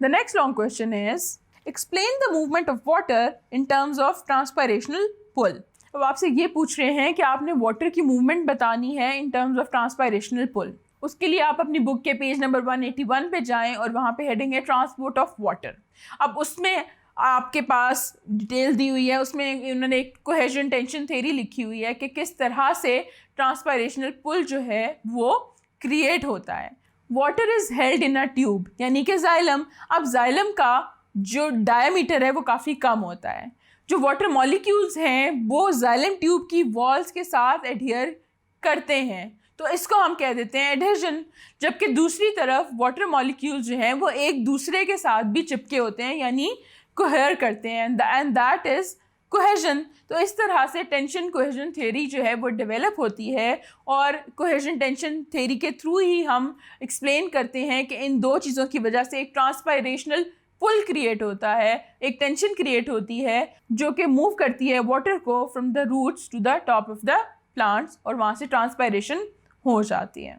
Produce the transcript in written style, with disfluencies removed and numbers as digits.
The next long question is, explain the movement of water in terms of transpirational pull. अब आपसे ये पूछ रहे हैं कि आपने वाटर की मूवमेंट बतानी है इन टर्म्स ऑफ ट्रांसपायरेशनल पुल। उसके लिए आप अपनी बुक के पेज नंबर 181 पे जाएं और वहाँ पे हेडिंग है ट्रांसपोर्ट ऑफ वाटर। अब उसमें आपके पास डिटेल दी हुई है, उसमें उन्होंने एक कोहेजन टेंशन थ्योरी लिखी हुई है कि किस तरह से ट्रांसपायरेशनल पुल जो है वो क्रिएट होता है। Water is held in a tube, यानी कि जाइलम। अब जाइलम का जो डायमीटर है वो काफ़ी कम होता है। जो वाटर मॉलिक्यूल्स हैं वो जाइलम ट्यूब की वॉल्स के साथ एडहियर करते हैं, तो इसको हम कह देते हैं एडहेजन। जबकि दूसरी तरफ वाटर मॉलिक्यूल्स जो हैं वो एक दूसरे के साथ भी चिपके होते हैं, यानी कोहेयर करते हैं, एंड दैट इज़ कोहेजन। तो इस तरह से टेंशन कोहेजन थ्योरी जो है वो डेवलप होती है, और कोहेजन टेंशन थ्योरी के थ्रू ही हम एक्सप्लेन करते हैं कि इन दो चीज़ों की वजह से एक ट्रांसपायरेशनल पुल क्रिएट होता है, एक टेंशन क्रिएट होती है जो कि मूव करती है वाटर को from the roots to the top of the plants, और वहाँ से ट्रांसपायरेशन हो जाती है।